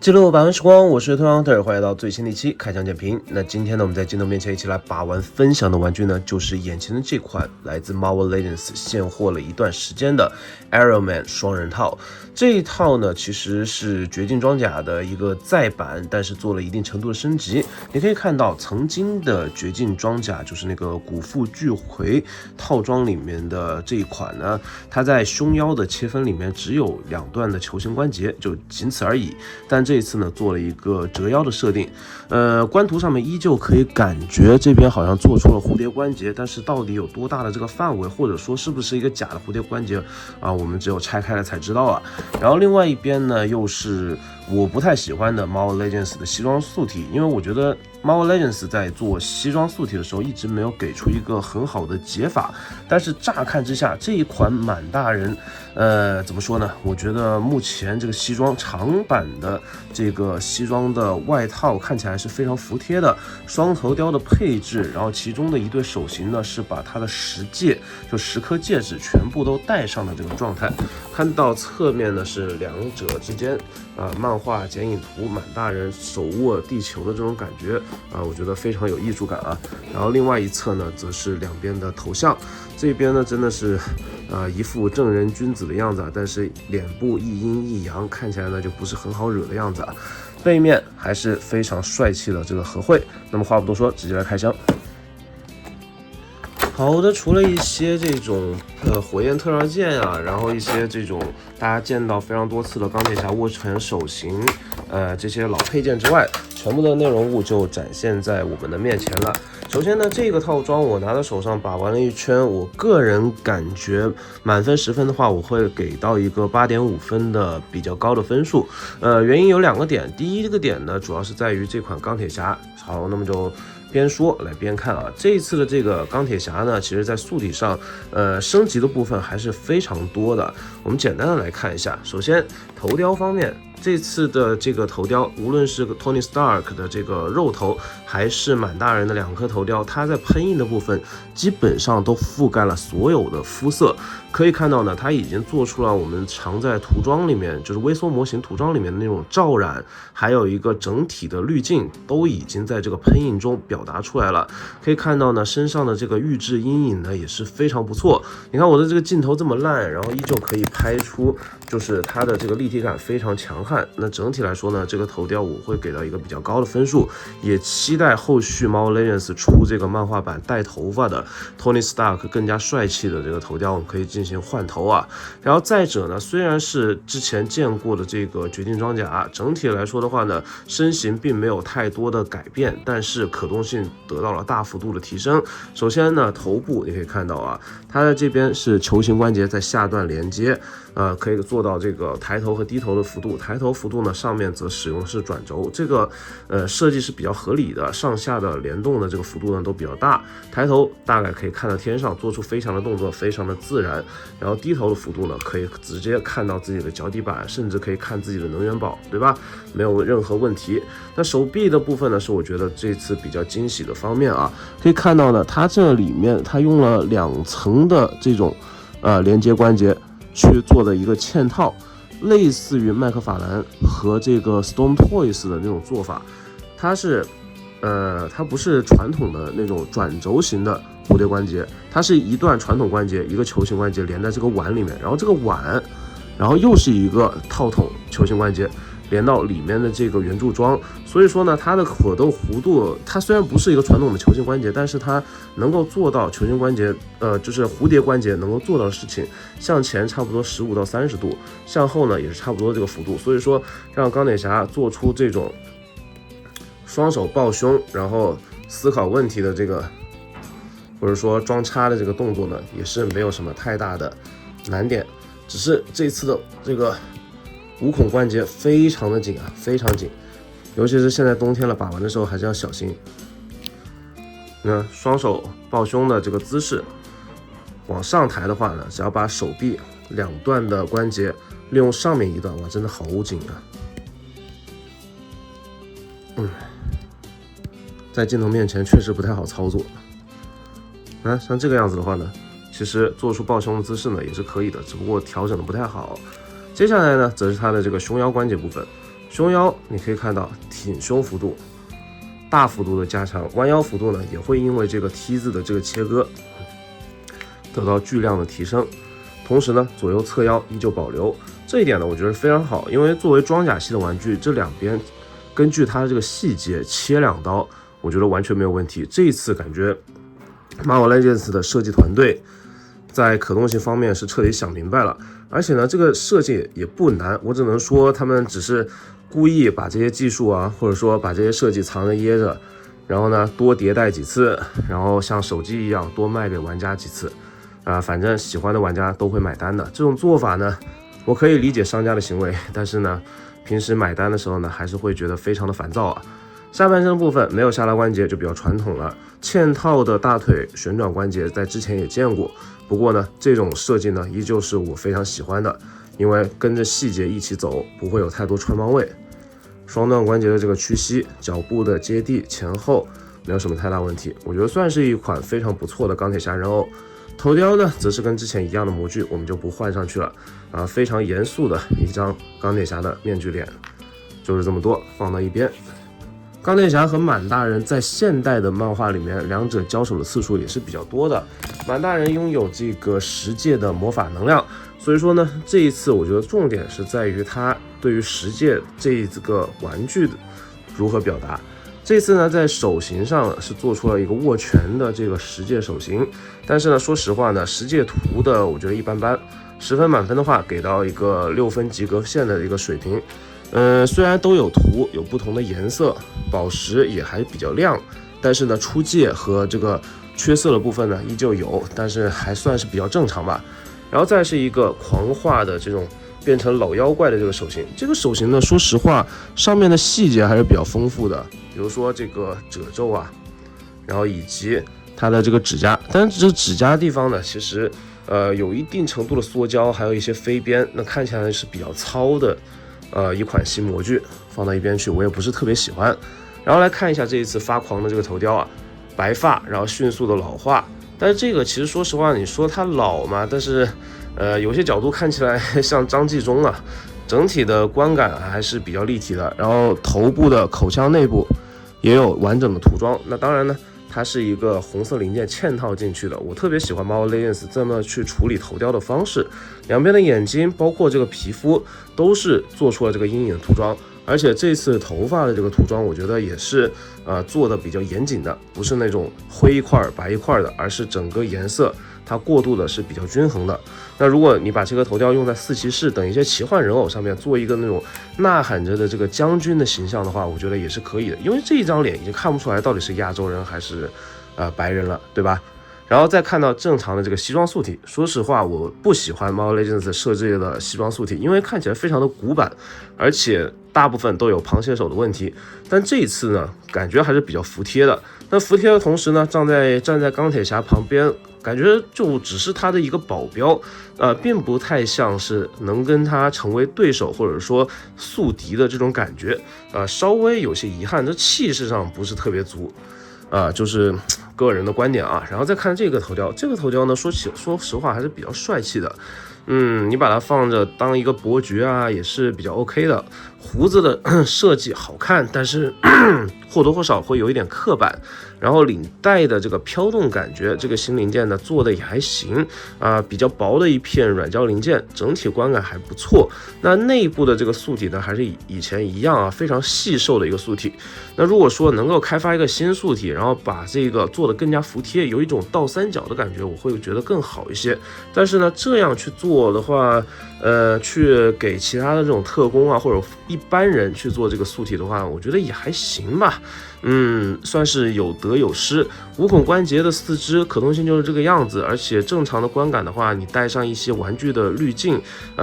记录把玩时光，我是推广特，欢迎来到最新的一期开箱点评。那今天呢，我们在镜头面前一起来把玩分享的玩具呢，就是眼前的这款来自 Marvel Legends 现货了一段时间的 Iron Man 双人套。这一套呢，其实是绝境装甲的一个再版，但是做了一定程度的升级。你可以看到，曾经的绝境装甲就是那个古父巨魁套装里面的这一款呢，它在胸腰的切分里面只有2段的球形关节，就仅此而已。但这一次呢，做了一个折腰的设定，官图上面依旧可以感觉这边好像做出了蝴蝶关节，但是到底有多大的这个范围，或者说是不是一个假的蝴蝶关节啊，我们只有拆开了才知道啊。然后另外一边呢，又是我不太喜欢的 Marvel Legends 的西装素体，因为我觉得 Marvel Legends 在做西装素体的时候，一直没有给出一个很好的解法。但是乍看之下，这一款满大人，怎么说呢？我觉得目前这个西装长版的这个西装的外套看起来是非常服帖的，双头雕的配置，然后其中的一对手型呢是把它的10颗戒指全部都戴上的这个状态。看到侧面呢是两者之间漫画剪影图满大人手握地球的这种感觉我觉得非常有艺术感啊。然后另外一侧呢则是两边的头像，这边呢真的是一副正人君子的样子但是脸部一阴一阳，看起来呢就不是很好惹的样子背面还是非常帅气的这个和会。那么话不多说，直接来开箱。好的，除了一些这种火焰特效件然后一些这种大家见到非常多次的钢铁侠握拳手型这些老配件之外，全部的内容物就展现在我们的面前了。首先呢，这个套装我拿在手上把玩了一圈，我个人感觉满分10分的话，我会给到一个8.5分的比较高的分数。原因有2个点，第一个点呢，主要是在于这款钢铁侠。好，那么就边说来边看这一次的这个钢铁侠呢，其实在素体上升级的部分还是非常多的。我们简单的来看一下，首先头雕方面，这次的这个头雕，无论是 Tony Stark 的这个肉头，还是满大人的2颗头雕，它在喷印的部分基本上都覆盖了所有的肤色。可以看到呢，它已经做出了我们常在涂装里面，就是微缩模型涂装里面的那种罩染，还有一个整体的滤镜，都已经在这个喷印中表达出来了。可以看到呢，身上的这个预制阴影呢也是非常不错。你看我的这个镜头这么烂，然后依旧可以拍出，就是它的这个立体感非常强悍。那整体来说呢，这个头雕我会给到一个比较高的分数，也期待后续 Marvel Legends 出这个漫画版带头发的 Tony Stark 更加帅气的这个头雕，我们可以进行换头然后再者呢，虽然是之前见过的这个绝境装甲，整体来说的话呢，身形并没有太多的改变，但是可动性得到了大幅度的提升。首先呢，头部你可以看到它在这边是球形关节在下段连接，可以做到这个抬头和低头的幅度。抬头幅度呢，上面则使用的是转轴，这个设计是比较合理的，上下的联动的这个幅度呢都比较大。抬头大概可以看到天上，做出飞翔的动作，非常的自然。然后低头的幅度呢，可以直接看到自己的脚底板，甚至可以看自己的能源宝，对吧？没有任何问题。那手臂的部分呢，是我觉得这次比较惊喜的方面可以看到呢，它这里面它用了2层的这种连接关节去做的一个嵌套，类似于麦克法兰和这个 Storm Toys 的那种做法。它不是传统的那种转轴型的蝴蝶关节，它是一段传统关节，一个球形关节连在这个碗里面，然后这个碗，然后又是一个套筒球形关节连到里面的这个圆柱装。所以说呢，它的可动弧度，它虽然不是一个传统的球形关节，但是它能够做到球形关节就是蝴蝶关节能够做到的事情，向前差不多15到30度，向后呢也是差不多这个幅度。所以说让钢铁侠做出这种双手抱胸，然后思考问题的这个，或者说装叉的这个动作呢，也是没有什么太大的难点。只是这次的这个无孔关节非常的紧非常紧，尤其是现在冬天了，把玩的时候还是要小心。那双手抱胸的这个姿势，往上抬的话呢，只要把手臂2段的关节利用上面一段，哇，真的好紧在镜头面前确实不太好操作。像这个样子的话呢，其实做出抱胸的姿势呢也是可以的，只不过调整的不太好。接下来呢，则是它的这个胸腰关节部分。胸腰你可以看到挺胸幅度大幅度的加强，弯腰幅度呢也会因为这个 T 字的这个切割得到巨量的提升。同时呢，左右侧腰依旧保留，这一点呢，我觉得非常好，因为作为装甲系的玩具，这两边根据它的这个细节切2刀，我觉得完全没有问题。这一次感觉 Marvel Legends 的设计团队在可动性方面是彻底想明白了，而且呢，这个设计也不难，我只能说他们只是故意把这些技术啊，或者说把这些设计藏着掖着，然后呢多迭代几次，然后像手机一样多卖给玩家几次。反正喜欢的玩家都会买单的。这种做法呢，我可以理解商家的行为，但是呢，平时买单的时候呢，还是会觉得非常的烦躁啊。下半身的部分没有下拉关节就比较传统了，嵌套的大腿旋转关节在之前也见过，不过呢，这种设计呢，依旧是我非常喜欢的，因为跟着细节一起走，不会有太多穿帮位。双段关节的这个屈膝，脚部的接地前后没有什么太大问题，我觉得算是一款非常不错的钢铁侠人偶。头雕呢，则是跟之前一样的模具，我们就不换上去了非常严肃的一张钢铁侠的面具脸，就是这么多，放到一边。钢铁侠和满大人在现代的漫画里面，两者交手的次数也是比较多的。满大人拥有这个10界的魔法能量，所以说呢，这一次我觉得重点是在于他对于10界这个玩具的如何表达。这次呢，在手型上是做出了一个握拳的这个10界手型，但是呢，说实话呢，10界图的我觉得一般般，10分满分的话给到一个6分及格线的一个水平。虽然都有图，有不同的颜色，宝石也还比较亮，但是呢，出界和这个缺色的部分呢依旧有，但是还算是比较正常吧。然后再是一个狂化的这种变成老妖怪的这个手型，这个手型呢，说实话，上面的细节还是比较丰富的，比如说这个褶皱啊，然后以及它的这个指甲，但是这指甲的地方呢，其实有一定程度的缩胶，还有一些飞边，那看起来是比较糙的一款新模具，放到一边去，我也不是特别喜欢。然后来看一下这一次发狂的这个头雕啊，白发，然后迅速的老化。但是这个其实说实话，你说它老嘛，但是有些角度看起来像张纪中啊，整体的观感还是比较立体的。然后头部的口腔内部也有完整的涂装，那当然呢，它是一个红色零件嵌套进去的。我特别喜欢 Marvel Legends 这么去处理头雕的方式，两边的眼睛包括这个皮肤都是做出了这个阴影涂装。而且这次头发的这个涂装，我觉得也是做的比较严谨的，不是那种灰一块白一块的，而是整个颜色它过渡的是比较均衡的。那如果你把这个头雕用在四骑士等一些奇幻人偶上面，做一个那种呐喊着的这个将军的形象的话，我觉得也是可以的，因为这一张脸已经看不出来到底是亚洲人还是白人了，对吧？然后再看到正常的这个西装素体，说实话，我不喜欢 Marvel Legends 设计的西装素体，因为看起来非常的古板，而且大部分都有螃蟹手的问题。但这一次呢，感觉还是比较服帖的。那服帖的同时呢，站在钢铁侠旁边，感觉就只是他的一个保镖，并不太像是能跟他成为对手或者说宿敌的这种感觉，稍微有些遗憾，这气势上不是特别足。就是个人的观点啊。然后再看这个头雕，这个头雕呢，说实话还是比较帅气的。你把它放着当一个伯爵啊，也是比较 OK 的。胡子的设计好看，但是或多或少会有一点刻板。然后领带的这个飘动感觉，这个新零件呢做的也还行比较薄的一片软胶零件，整体观感还不错。那内部的这个素体呢，还是以前一样非常细瘦的一个素体。那如果说能够开发一个新素体，然后把这个做的更加服帖，有一种倒三角的感觉，我会觉得更好一些。但是呢，这样去做的话，去给其他的这种特工或者一般人去做这个素体的话，我觉得也还行吧。算是有得有失。无孔关节的四肢可动性就是这个样子，而且正常的观感的话，你带上一些玩具的滤镜，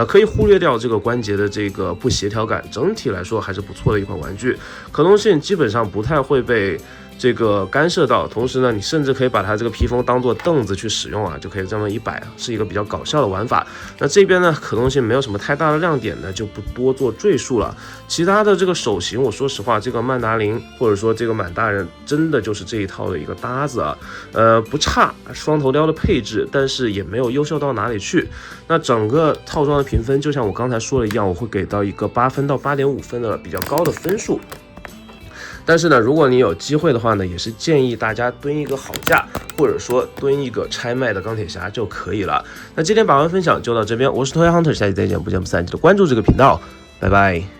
可以忽略掉这个关节的这个不协调感。整体来说还是不错的一款玩具，可动性基本上不太会被这个干涉到，同时呢，你甚至可以把它这个披风当做凳子去使用啊，就可以这么一摆，是一个比较搞笑的玩法。那这边呢，可动性没有什么太大的亮点呢，就不多做赘述了。其他的这个手型，我说实话，这个曼达林或者说这个满大人，真的就是这一套的一个搭子啊，不差双头雕的配置，但是也没有优秀到哪里去。那整个套装的评分，就像我刚才说的一样，我会给到一个8分到8.5分的比较高的分数。但是呢，如果你有机会的话呢，也是建议大家蹲一个好价，或者说蹲一个拆卖的钢铁侠就可以了。那今天把玩分享就到这边，我是Toy Hunter，下期再见，不见不散，记得关注这个频道，拜拜。